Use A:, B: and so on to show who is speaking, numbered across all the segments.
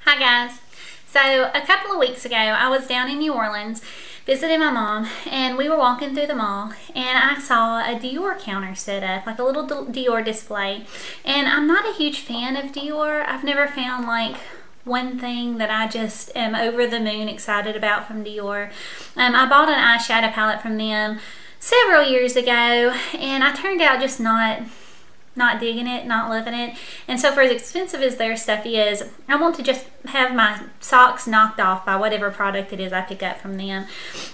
A: Hi guys. So a couple of weeks ago I was down in New Orleans visiting my mom, and we were walking through the mall and I saw a Dior counter set up, like a little Dior display. And I'm not a huge fan of Dior. I've never found like one thing that I just am over the moon excited about from Dior. I bought an eyeshadow palette from them several years ago and I turned out just not digging it, not loving it. And so for as expensive as their stuff is, I want to just have my socks knocked off by whatever product it is I pick up from them.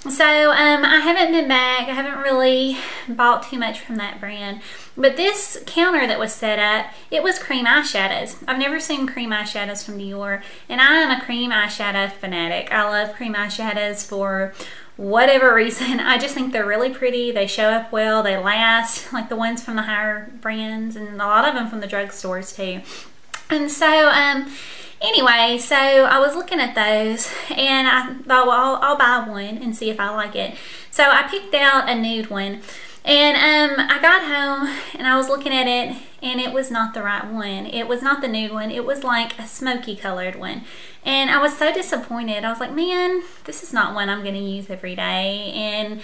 A: So I haven't been back. I haven't really bought too much from that brand. But this counter that was set up, it was cream eyeshadows. I've never seen cream eyeshadows from Dior, and I am a cream eyeshadow fanatic. I love cream eyeshadows for whatever reason. I just think they're really pretty. They show up well. They last, like the ones from the higher brands, and a lot of them from the drugstores too. And so anyway, so I was looking at those and I thought, well, I'll buy one and see if I like it. So I picked out a nude one, and I got home and I was looking at it and it was not the right one. It was not the nude one. It was like a smoky colored one. And I was so disappointed. I was like, man, this is not one I'm going to use every day. And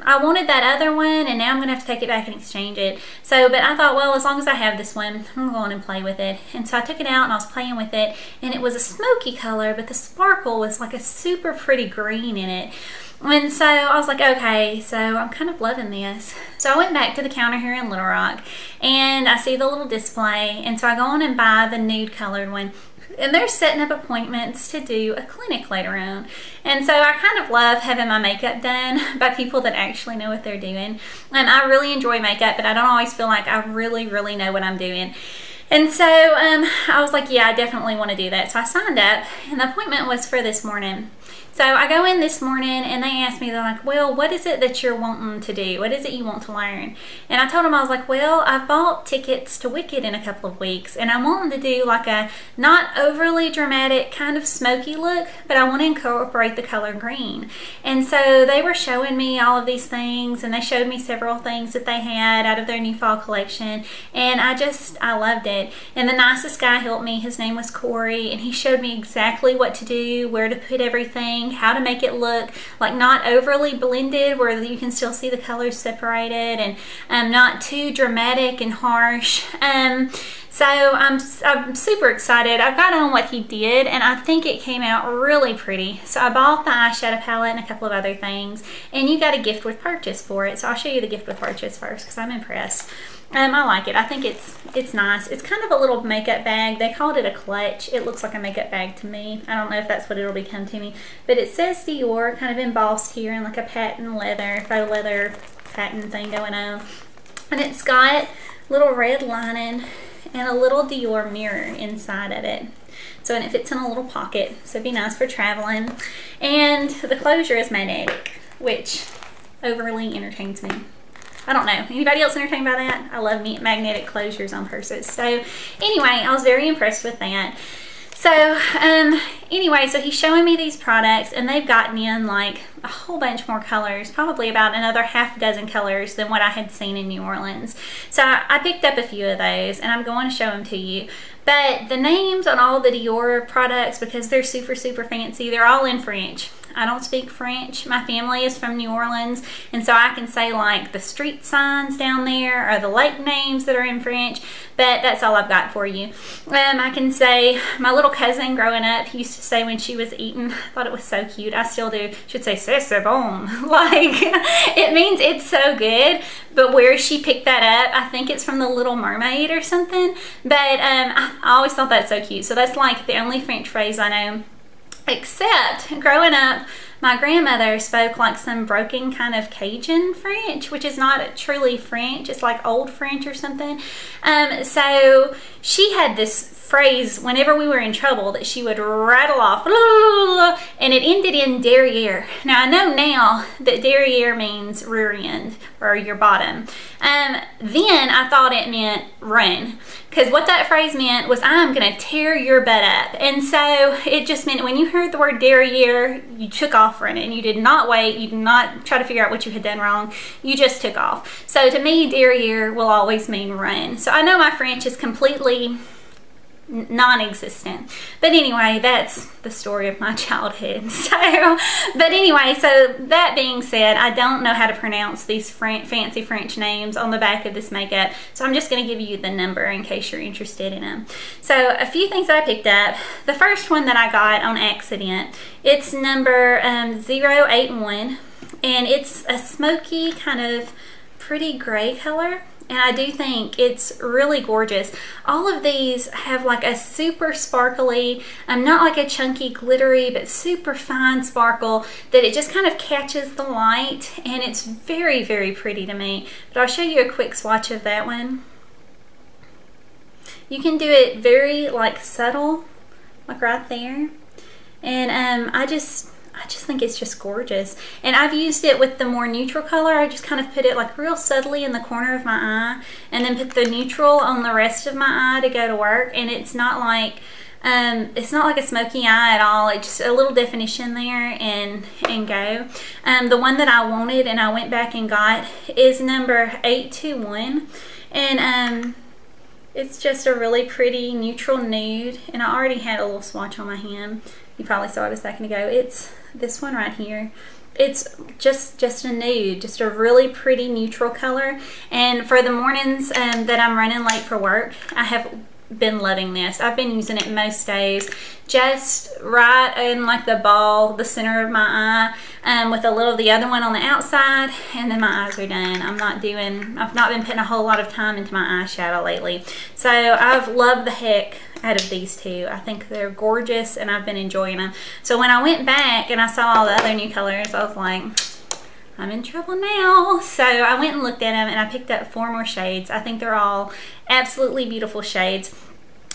A: I wanted that other one, and now I'm going to have to take it back and exchange it. So, but I thought, well, as long as I have this one, I'm going to play with it. And so I took it out and I was playing with it, and it was a smoky color, but the sparkle was like a super pretty green in it. And so I was like, okay, so I'm kind of loving this. So I went back to the counter here in Little Rock, and I see the little display, and so I go on and buy the nude colored one. And they're setting up appointments to do a clinic later on. And so I kind of love having my makeup done by people that actually know what they're doing. I really enjoy makeup, but I don't always feel like I really know what I'm doing. And so I was like, yeah, I definitely want to do that. So I signed up, and the appointment was for this morning. So I go in this morning and they asked me, they're like, well, what is it that you're wanting to do? What is it you want to learn? And I told them, I was like, well, I've bought tickets to Wicked in a couple of weeks, and I'm wanting to do like a not overly dramatic kind of smoky look, but I want to incorporate the color green. And so they were showing me all of these things, and they showed me several things that they had out of their new fall collection, and I loved it. And the nicest guy helped me. His name was Corey, and he showed me exactly what to do, where to put everything, how to make it look like not overly blended where you can still see the colors separated, and not too dramatic and harsh. So I'm super excited. I've got on what he did, and I think it came out really pretty. So I bought the eyeshadow palette and a couple of other things, and you got a gift with purchase for it. So I'll show you the gift with purchase first because I'm impressed. I like it. I think it's nice. It's kind of a little makeup bag. They called it a clutch. It looks like a makeup bag to me. I don't know if that's what it'll become to me, but it says Dior kind of embossed here in like a patent leather, faux leather patent thing going on. And it's got little red lining and a little Dior mirror inside of it. So, and it fits in a little pocket, so it'd be nice for traveling. And the closure is magnetic, which overly entertains me. I don't know. Anybody else entertained by that? I love magnetic closures on purses. So anyway, I was very impressed with that. So anyway, so he's showing me these products, and they've gotten in like a whole bunch more colors, probably about another half dozen colors than what I had seen in New Orleans. So I picked up a few of those, and I'm going to show them to you. But the names on all the Dior products, because they're super fancy, they're all in French. I don't speak French. My family is from New Orleans, and so I can say like the street signs down there or the lake names that are in French, but that's all I've got for you. I can say, my little cousin growing up used to say when she was eating, I thought it was so cute, I still do, she'd say, c'est bon. Like, it means it's so good, but where she picked that up, I think it's from The Little Mermaid or something, but I always thought that's so cute. So that's like the only French phrase I know. Except growing up, my grandmother spoke like some broken kind of Cajun French, which is not truly French. It's like old French or something. So she had this phrase whenever we were in trouble that she would rattle off, and it ended in derriere. Now I know now that derriere means rear end or your bottom. Then I thought it meant run, because what that phrase meant was I'm gonna tear your butt up. And so it just meant when you heard the word derriere, you took off running. You did not wait, you did not try to figure out what you had done wrong, you just took off. So to me, derriere will always mean run. So I know my French is completely non-existent. But anyway, that's the story of my childhood. So, but anyway, so that being said, I don't know how to pronounce these fancy French names on the back of this makeup, so I'm just going to give you the number in case you're interested in them. So a few things that I picked up. The first one that I got on accident, it's number 081, and it's a smoky kind of pretty gray color. And I do think it's really gorgeous. All of these have like a super sparkly, not like a chunky glittery, but super fine sparkle that it just kind of catches the light, and it's very, very pretty to me. But I'll show you a quick swatch of that one. You can do it very like subtle, like right there. And I just think it's just gorgeous. And I've used it with the more neutral color. I just kind of put it like real subtly in the corner of my eye, and then put the neutral on the rest of my eye to go to work. And it's not like a smoky eye at all. It's just a little definition there, and go. The one that I wanted and I went back and got is number 821, and it's just a really pretty neutral nude. And I already had a little swatch on my hand. You probably saw it a second ago. It's this one right here. It's just a nude, just a really pretty neutral color. And for the mornings that I'm running late for work, I have been loving this. I've been using it most days, just right in like the ball, the center of my eye, with a little of the other one on the outside, and then my eyes are done. I've not been putting a whole lot of time into my eyeshadow lately. So I've loved the heck out of these two. I think they're gorgeous, and I've been enjoying them. So when I went back and I saw all the other new colors, I was like, I'm in trouble now. So I went and looked at them, and I picked up 4 more shades. I think they're all absolutely beautiful shades.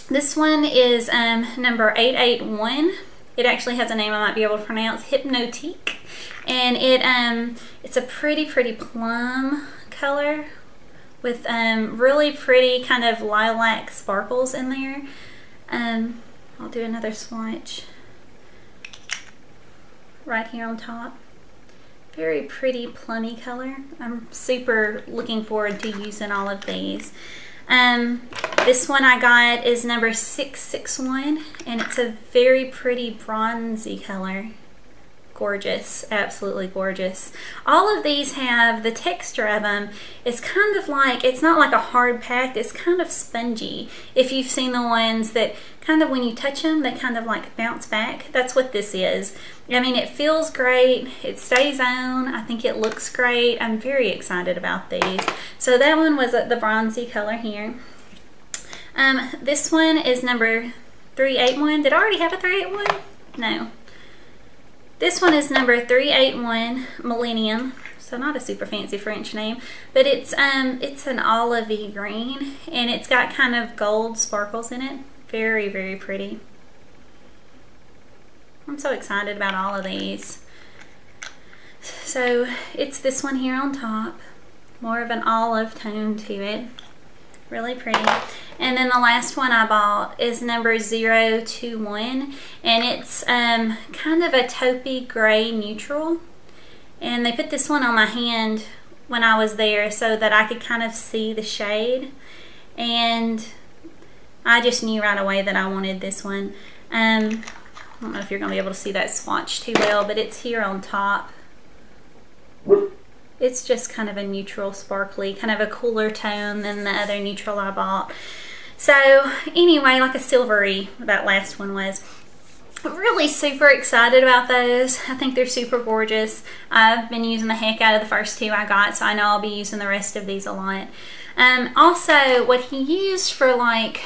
A: This one is number 881. It actually has a name I might be able to pronounce, Hypnotique. And it's a pretty plum color with really pretty kind of lilac sparkles in there. I'll do another swatch right here on top. Very pretty plummy color. I'm super looking forward to using all of these. This one I got is number 661, and it's a very pretty bronzy color. Gorgeous, absolutely gorgeous. All of these have, the texture of them is kind of like, it's not like a hard packed, it's kind of spongy. If you've seen the ones that kind of when you touch them, they kind of like bounce back. That's what this is. I mean, it feels great, it stays on, I think it looks great. I'm very excited about these. So that one was the bronzy color here. This one is number 381. Did I already have a 381? No. This one is number 381 Millennium, so not a super fancy French name, but it's an olivey green, and it's got kind of gold sparkles in it. Very, very pretty. I'm so excited about all of these. So it's this one here on top, more of an olive tone to it. Really pretty. And then the last one I bought is number 021, and it's kind of a taupey gray neutral. And they put this one on my hand when I was there so that I could kind of see the shade, and I just knew right away that I wanted this one. I don't know if you're going to be able to see that swatch too well, but it's here on top. It's just kind of a neutral, sparkly, kind of a cooler tone than the other neutral I bought. So anyway, like a silvery, that last one was. Really super excited about those. I think they're super gorgeous. I've been using the heck out of the first 2 I got, so I know I'll be using the rest of these a lot. Also, what he used for like,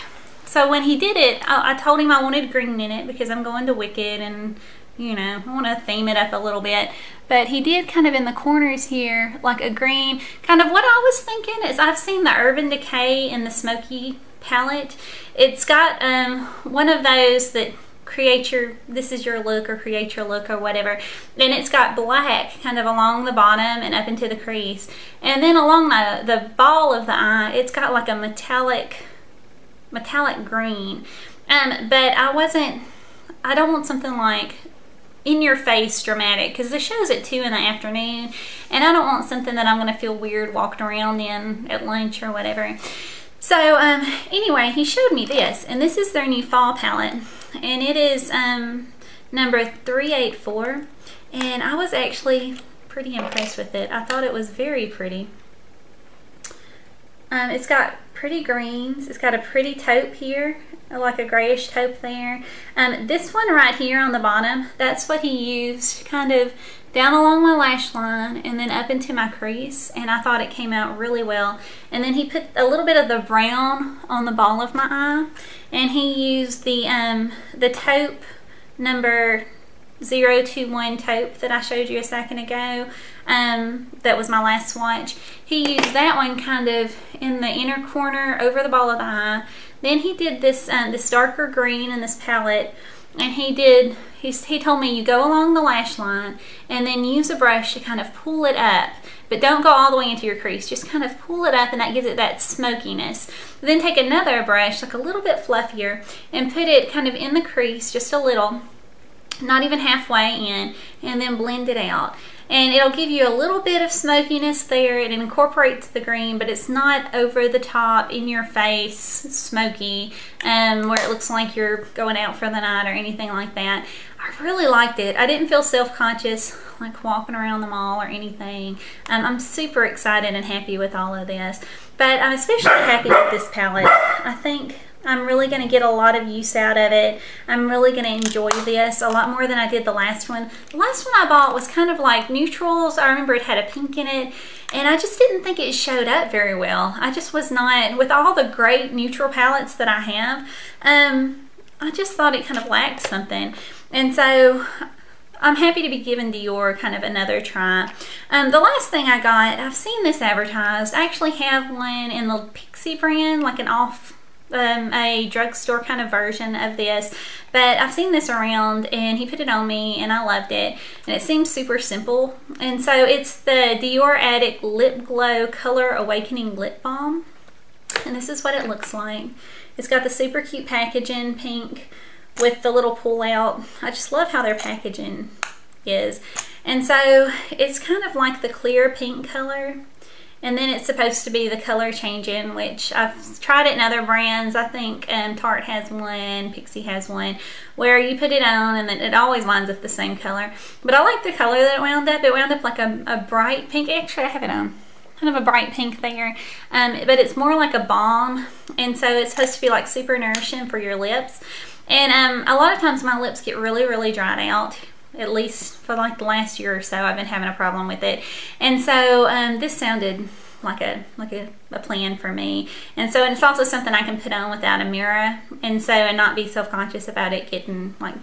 A: so when he did it, I told him I wanted green in it because I'm going to Wicked, and you know, I want to theme it up a little bit. But he did kind of in the corners here, like a green. Kind of what I was thinking is, I've seen the Urban Decay in the Smoky palette. It's got one of those that create your, this is your look, or create your look, or whatever. And it's got black kind of along the bottom and up into the crease. And then along the ball of the eye, it's got like a metallic green. But I don't want something like in your face dramatic, because the show's at 2 in the afternoon, and I don't want something that I'm going to feel weird walking around in at lunch or whatever. So anyway, he showed me this, and this is their new fall palette, and it is number 384, and I was actually pretty impressed with it. I thought it was very pretty. It's got pretty greens. It's got a pretty taupe here, like a grayish taupe there. This one right here on the bottom, that's what he used kind of down along my lash line and then up into my crease, and I thought it came out really well. And then he put a little bit of the brown on the ball of my eye, and he used the taupe number 021 taupe that I showed you a second ago. That was my last swatch. He used that one kind of in the inner corner over the ball of the eye. Then he did this this darker green in this palette, and he told me you go along the lash line and then use a brush to kind of pull it up, but don't go all the way into your crease, just kind of pull it up, and that gives it that smokiness. Then take another brush, like a little bit fluffier, and put it kind of in the crease just a little, not even halfway in, and then blend it out. And it'll give you a little bit of smokiness there. It incorporates the green, but it's not over the top, in your face, smoky, where it looks like you're going out for the night or anything like that. I really liked it. I didn't feel self-conscious like walking around the mall or anything. I'm super excited and happy with all of this, but I'm especially happy with this palette. I think I'm really going to get a lot of use out of it. I'm really going to enjoy this a lot more than I did the last one. The last one I bought was kind of like neutrals. I remember it had a pink in it, and I just didn't think it showed up very well. I just was not, with all the great neutral palettes that I have, I just thought it kind of lacked something. And so I'm happy to be giving Dior kind of another try. The last thing I got, I've seen this advertised. I actually have one in the Pixie brand, like an a drugstore kind of version of this, but I've seen this around, and he put it on me and I loved it, and it seems super simple. And so it's the Dior Addict Lip Glow Color Awakening Lip Balm, and this is what it looks like. It's got the super cute packaging, pink with the little pull out. I just love how their packaging is. And so it's kind of like the clear pink color, and then it's supposed to be the color changing, which I've tried it in other brands. I think Tarte has one, Pixie has one, where you put it on and then it always winds up the same color. But I like the color that it wound up. It wound up like a bright pink. Actually, I have it on. Kind of a bright pink there. But it's more like a balm, and so it's supposed to be like super nourishing for your lips. And a lot of times my lips get really, really dried out. At least for like the last year or so, I've been having a problem with it. And so this sounded like a plan for me. And so it's also something I can put on without a mirror, and not be self-conscious about it getting like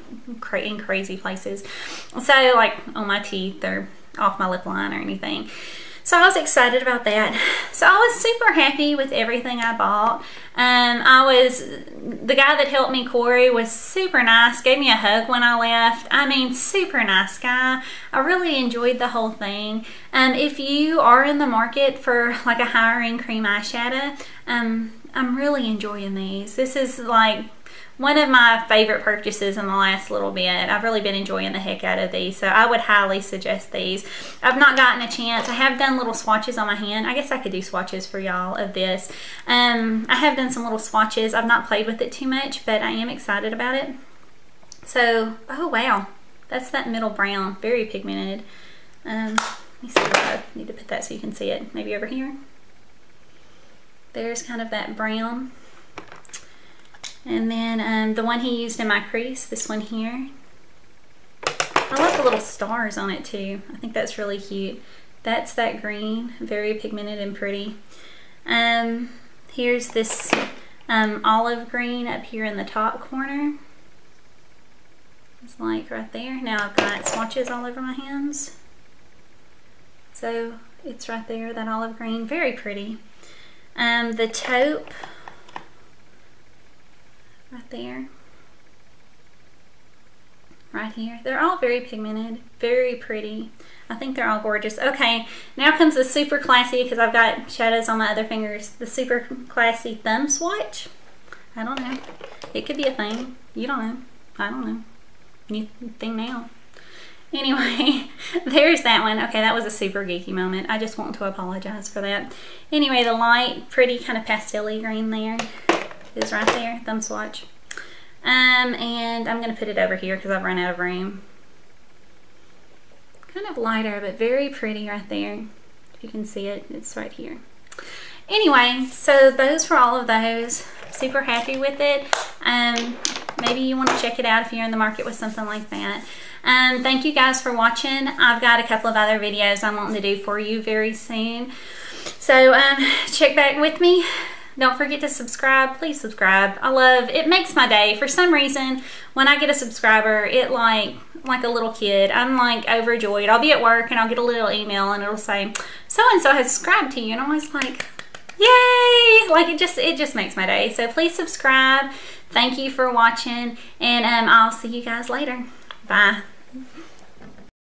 A: in crazy places. So like on my teeth or off my lip line or anything. So I was excited about that. So I was super happy with everything I bought. The guy that helped me, Corey, was super nice, gave me a hug when I left. I mean, super nice guy. I really enjoyed the whole thing. If you are in the market for like a higher end cream eyeshadow, I'm really enjoying these. This is like one of my favorite purchases in the last little bit. I've really been enjoying the heck out of these, so I would highly suggest these. I've not gotten a chance. I have done little swatches on my hand. I guess I could do swatches for y'all of this. I have done some little swatches. I've not played with it too much, but I am excited about it. So, oh wow, that's that middle brown, very pigmented. Let me see if I need to put that so you can see it. Maybe over here. There's kind of that brown. And then the one he used in my crease, this one here. I love the little stars on it too. I think that's really cute. That's that green, very pigmented and pretty. Here's this olive green up here in the top corner. It's like right there. Now I've got swatches all over my hands. So it's right there, that olive green, very pretty. The taupe, right there, right here. They're all very pigmented, very pretty. I think they're all gorgeous. Okay, now comes the super classy, because I've got shadows on my other fingers, the super classy thumb swatch. I don't know. It could be a thing. You don't know. I don't know. New thing now. Anyway, there's that one. Okay, that was a super geeky moment. I just want to apologize for that. Anyway, the light, pretty kind of pastel-y green there is right there. Thumb swatch. And I'm going to put it over here because I've run out of room. Kind of lighter, but very pretty right there. If you can see it, it's right here. Anyway, so those for all of those. Super happy with it. Maybe you want to check it out if you're in the market with something like that. Thank you guys for watching. I've got a couple of other videos I'm wanting to do for you very soon. So check back with me. Don't forget to subscribe. Please subscribe. It makes my day. For some reason, when I get a subscriber, it like a little kid. I'm like overjoyed. I'll be at work and I'll get a little email and it'll say, so-and-so has subscribed to you. And I'm always like, yay! Like it just makes my day. So please subscribe. Thank you for watching. And I'll see you guys later. Bye.